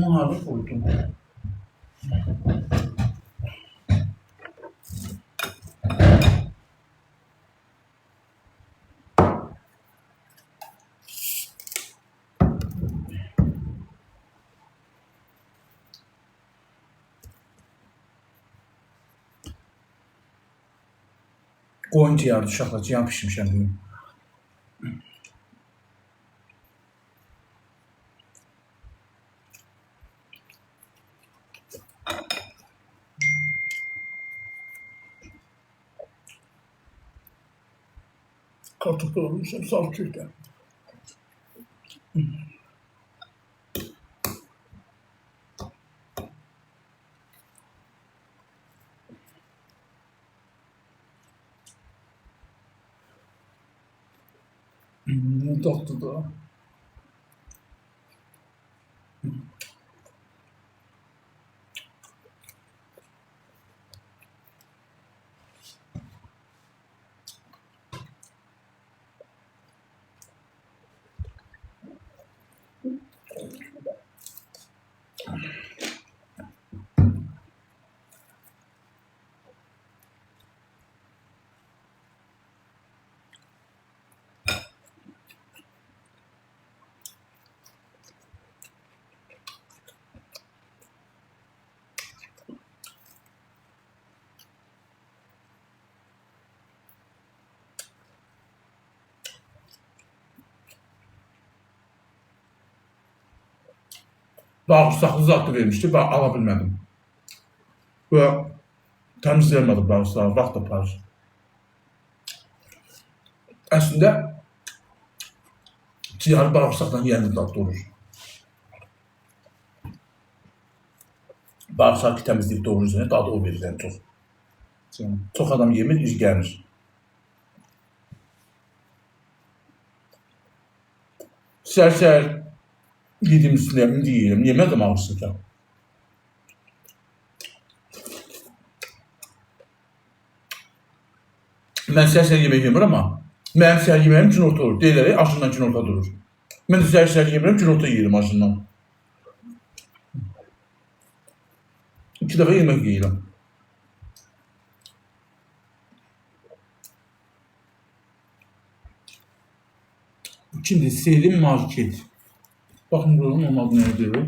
Bunu harda koydum. Qoyun ciyarı uşaqlar, ciyan pişmişəm bugün. Kartopu olmuşam, sal köyden. Ne tatlı da. Bağırsaqlı zatı vermişdi, ben ala bilmedim. Ve temizleyemedim bağırsağı, vaxt aparır. Aslında ciyarı bağırsaqdan yiyəndə dadlı olur. Bağırsağı ki təmizləyib doğru üzerine dadı o verir en çok. Çok adam yemir, iş gelir. Sər yedim üstüne, indi yiyirəm. Yemədim ağırsızca. Mən sər yemək yemirəm ama mənim sər yeməyim günorta olur. Deyirlər, aşından günorta durur. Mən də sər yemirəm, günorta yeyirəm aşından. 2 dəfə yemək yeyirəm. Şimdi Selim Market. Bakın buranın onun adı neydi?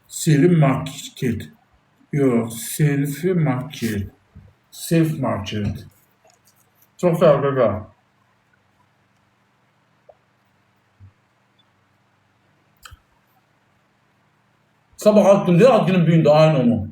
Selim Market. Yok, Selfie Market. Self Market. Çok dalgalı. Sabah attım diye Adgün'ün büyüğünde aynı onu.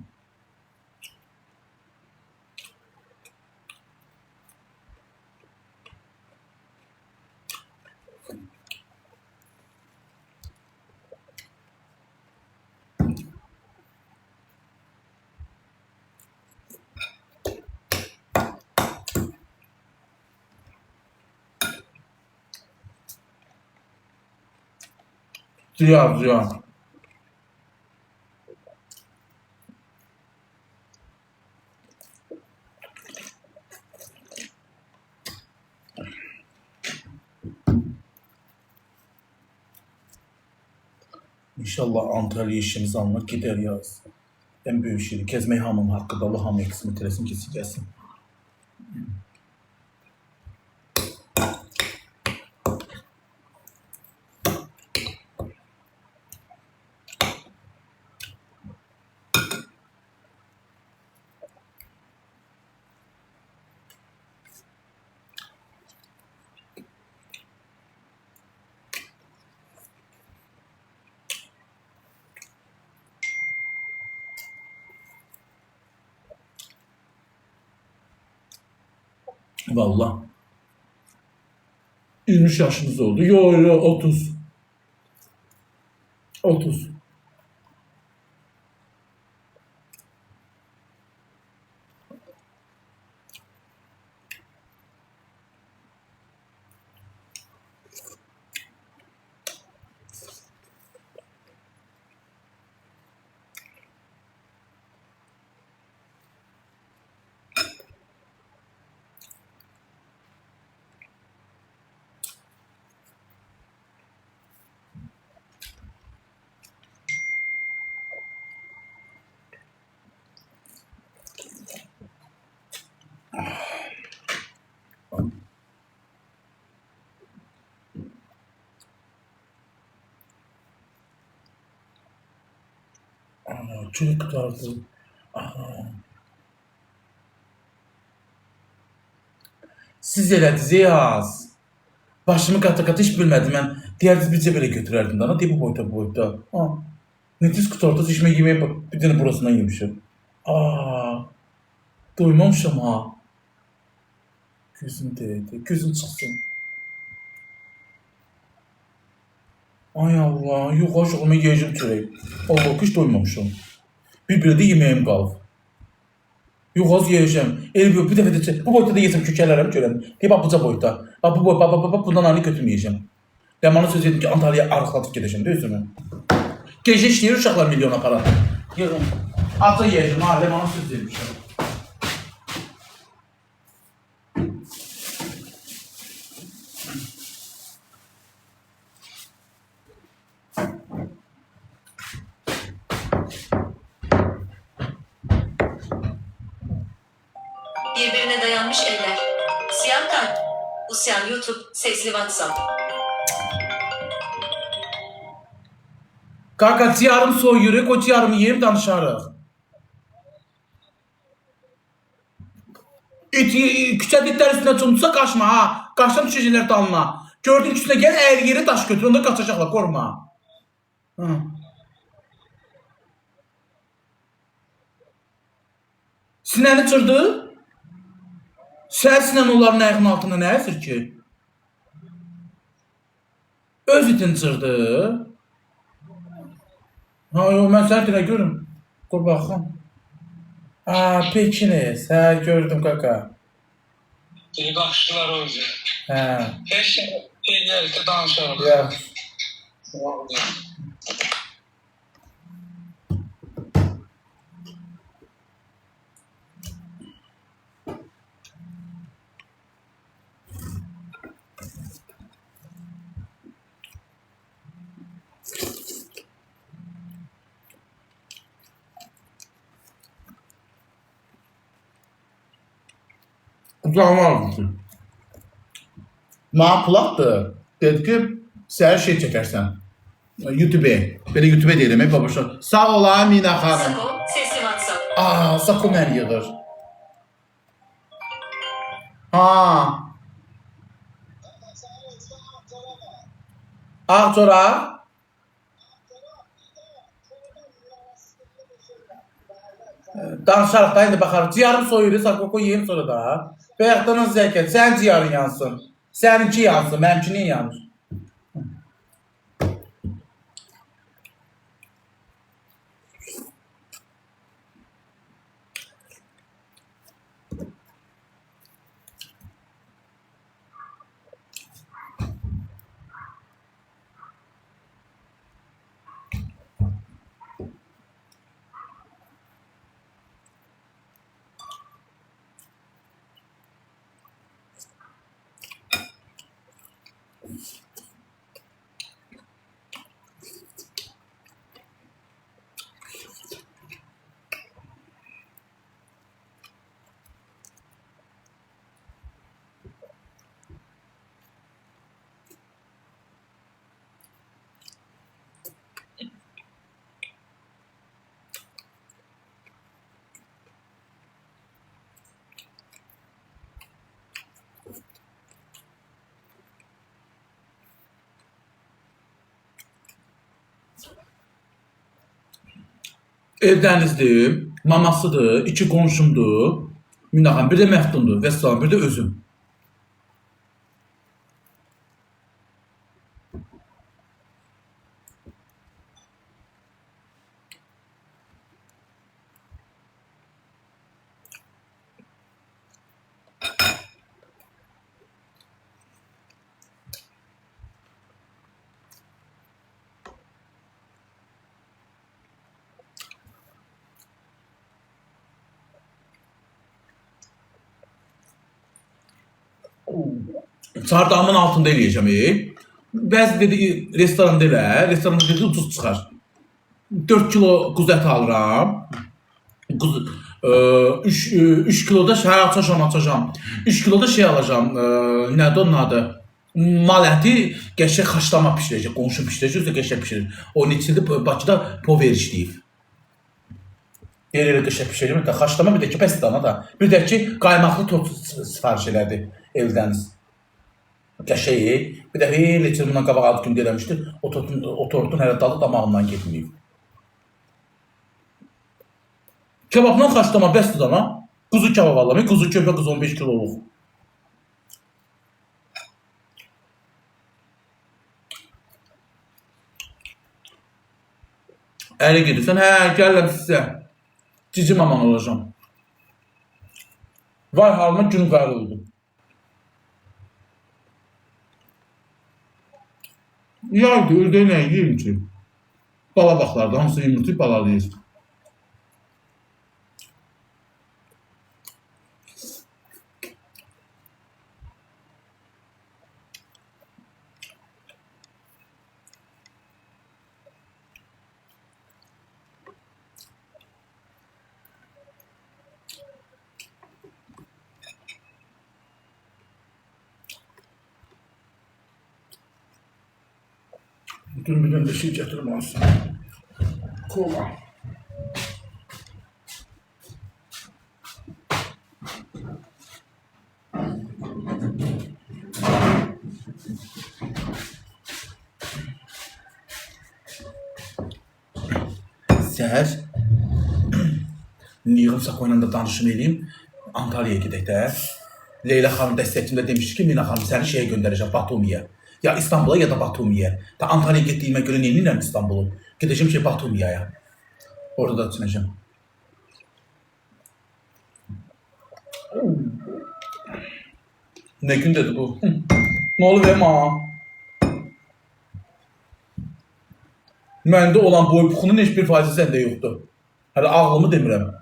Ziya. İnşallah Antalya işimiz alınır gider yaz. En büyük şey. Kezmək hamının haqqı da Allah hamı qismət eləsin ki, gəlsin. Vallahi 23 yaşınız oldu. Yo 30. 30. Çürük qutardı. Siz elədiniz yaz. Başımı qata-qata hiç bilmədim mən. Deyərdiniz bircə belə götürərdim dana. Deyib bu boyda bu boyda. Nefis qutardı. İşmə yeməyə bir dənə burasından yemişim. Doymamışım ha. Gözüm değdi. Gözüm çıxsın. Ay Allah. Yox, aşığımı yiyəcəm çörək. Allah, hiç doymamışım. Bir də yeməyim qalıb. Yox, az yiyəcəm. Bir dəfə də bu boyda da yesəm kökələrəm görəm. Deyib, buca boyda. Bundan ayrı götürməyəcəm. Ləmanı söz edim ki, Antalya'ya arıqlatıb gedəcəm də özümü. Gecə işləyir uşaqlar milyona para. Yığım. Aca yiyəcəm ha, Ləmanı söz edmişəm. Birbirine dayanmış eller. Siyah kalp. Usyan YouTube, sesli WhatsApp. Kanka ciyarım soyuyor, o ciyarımı yiyip danışarıq. Küçə ditlər üstünə çöndürsə qaçma ha. Qaçdan düşəcəklər dalına. Gördüyün üstünə gel, əgər yeri daş götür, onda qaçacaqlar, qorma. Sinəni çırdı? Sən sinən onların ayağının altında nə əsir ki? Öz itin çırdı. Yox, mən səni dinə görüm. Qur baxım. Pekiniz. Gördüm kaka. Biri baxışdılar o yüzden. Heç şey deyərik də danışarıq. Ya. Kulağıma almışsın. Mağpulaktı. Dedi ki, səhər şey çəkərsən. YouTube. Belə YouTube deyirəm, babuşlar. Sağ ola, Mina xanım. Sako, sesli WhatsApp. Sako mən yığır. Ağcora. Danışarıq da, indi baxarıq. Ciyarım soyuyor, Sakoko yiyim sonra da. Bayaqdan zəkət, sən ciyarın yansın. Səninki yansın, mənimkinin yanır. Evdənizdir, mamasıdır, iki qonşumdur, Minaxan, bir də Məftundur, vəssalam, bir də özüm. Çardağımın altında eləyəcəm. Bəzi dedi restoranda elə, restoranda dedi ucuz çıxar. 4 kilo quzu əti alıram. 3 kilo da açacağam. 3 kilo da şey alacağım. Nədir onun adı? Mal əti qəşəng xaçlama bişirəcək, qonşu bişirəcək, özü də qəşəng bişirir. Onun içində Bakıda pover işləyib. Deyir elə qəşəng bişirir də, xaçlama bir də ki, bəs dana da. Bir də ki, qaymaqlı tort sifariş elədi evdən. Qəşəng. Bir də neçə bundan qabaq ad günü eləmişdi. O tortun hələ dadı damağından getməyib. Kebabdan xaçlama bəs dana. Quzu kebab alalım. Quzu köpə qız 15 kiloluq. Əli gedirsən, hə, gəlirəm sizə. Cicim aman olacam. Var halıma gün qarı oldu. Yaydı, öldəyə nə yiyeyim ki? Bala baxlarda, hansı yumurtayı balalıyız. Dün bir de şey getirmezsin. Kola. Səhər Niyğın Sakoyla da danışım edeyim. Antalya'ya gedək də. Leyla xanım dəstəkçimdə demişdi ki, Nina xanım səni şeyə göndərəcəm, Batumiyə. Ya İstanbul'a ya da Batumiyə. Da Antalya'ya getdiyimə görə neyinirəm İstanbul'u? Gedəcəm ki, Batumiyəyə. Orada da düşünəcəm. Ne gün dedi bu? Ne olur Ema? Məndə olan boy buxunun heç bir faizi səndə yoxdur. Hələ ağlımı demirəm.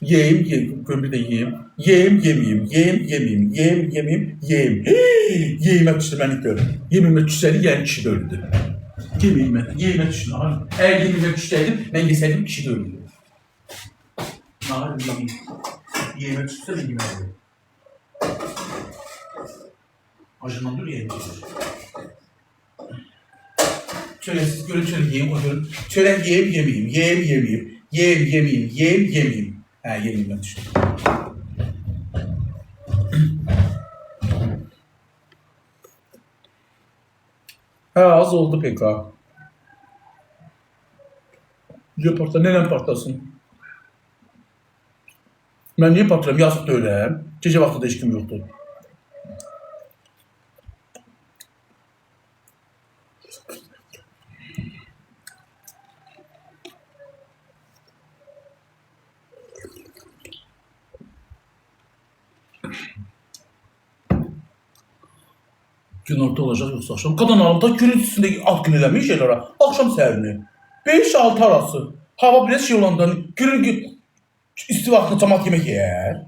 Yiyeyim, bir de yiyeyim. Yemeyeyim. Yiyeyime düştü beni gör. Yemeyime düşseydi yani kişi de öldü. Yiyeyime düştü. Eğer yemeyime düşseydim ben yeseydim kişi de öldü. Yiyeyime düşse de yemeyim. Acından dur yiyeyim. Şöyle siz görün şöyle yiyeyim o görün. Şöyle yemeyeyim. Yemeyeyim. Ha, yemeyeyim düştü. Ha, az oldu pek ha. Niye partla? Neden partlasın? Ben niye partlayayım? Yazık da öyle. Gece vakti de hiç kim yoktu. Günorta olacaq yoxsa axşam. Qadanalımda gün üstündə ad gün eləmiş şeylərə. Axşam səhərini. 5-6 arası. Hava biraz şey olanda günün isti vaxtında cəmat yemək yeyər.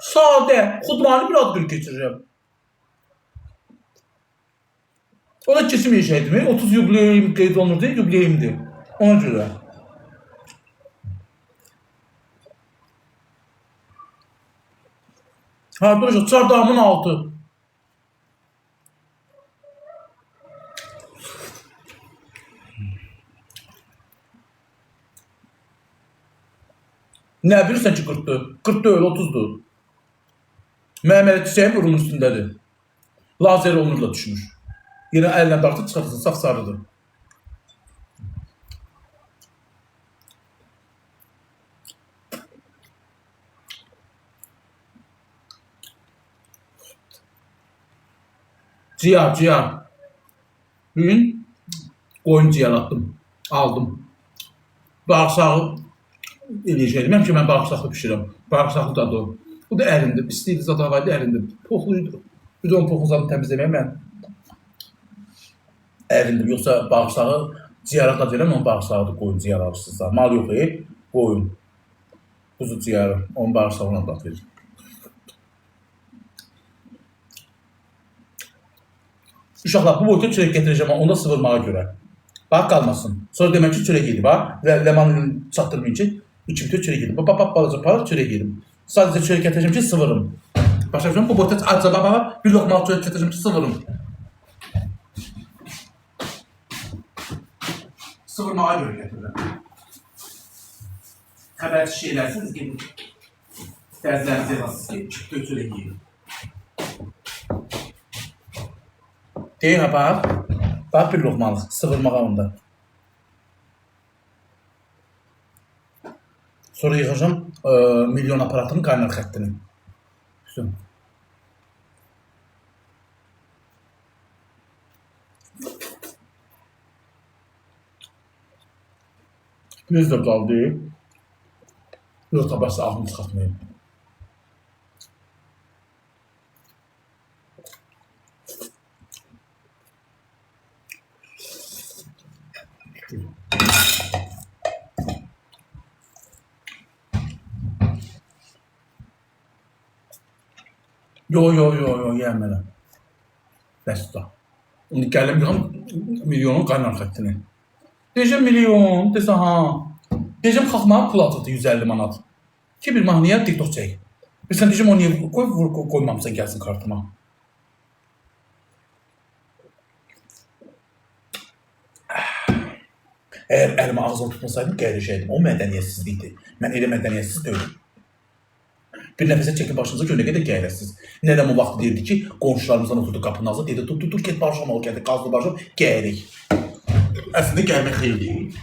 Sadə, xudmani bir ad gün keçirirəm. O da kesim yiyəcəkdir. 30 yubileyim qeyd olunur deyil, yubileyimdir. Ona görə. Ha, duracaq, çardağımın altı. Nə bilirsən ki 40'dır? 40 deyil, 30'dur. Məməli çiçəyi burunun üstündədir. Lazer olunurla düşmüş. Yine əllə dartıb çıxartırsın, saf sarıdır. Ciyar. Bugün koyun ciyar attım. Aldım. Bağırsağı eləyəcəkdim. Həmişə mən bağırsaqlı pişirəm. Bağırsaqlı dadı o. Bu da ərindi. İstəyirdi zat havaydı, ərindi. Poxluydu. Bir də onun poxuzlarını təmizləməyə mən ərindim. Yoxsa bağırsağı ciyara da verəm, onun bağırsağıdır. Koyun ciyar alırsınızlar. Mal yox koyun. Kuzu ciyarı. Onun bağırsağına da verir. Uşaqlar, bu boyuta çörək gətirəcəm, onda sıvırmağa görə. Bax, qalmasın. Sonra demək ki, çörək yedi, bax. Və ləmanını çatdırmayın ki, 2-4 çörək yedim. Balaca paraq çörək yedim. Sadəcə çörək gətirəcəm ki, sıvırım. Başa düşürəm, bu boyda acaba bir lokma çörək gətirəcəm ki, sıvırım. Sıvırmağa görə gətirirəm. Xəbərçi şeylərsiniz, gedin. Dərzlərinizi yazasınız ki, 2-4 çörək yedim. Deyir ha, bax bir lokmalıq, sıvırmağa onda. Sonra yığacağım milyon aparatının kaynar xəttini. Üstün. Biz de qaldı. Yok tabası ağzını çıxartmayın. Yo, yemələm. Bəsdə. İndi gəlim yığım milyonun qaynar xəttini. Deyəcəm milyon, desə ha. Deyəcəm xalqmağa pul atırdı 150 manat. Ki bir mahnıya TikTok çək. Bilsən deyəcəm o niyə qoymamısan gəlsin kartıma. Əgər əlimə ağzını tutmasaydım qeyrişəydim. O mədəniyyətsizlikdir. Mən elə mədəniyyətsiz deyildim. Bir nəfəsə çəkib başınıza görə nə qədər gəyrəsiz. Nədəm o vaxt deyirdi ki, qonşularımızdan oturdu qapının ağzına, deyirdi, dur, get barışam ol, gəldi, qazlı barışam, gəyirik. Əslində gəlmək xeyir deyil.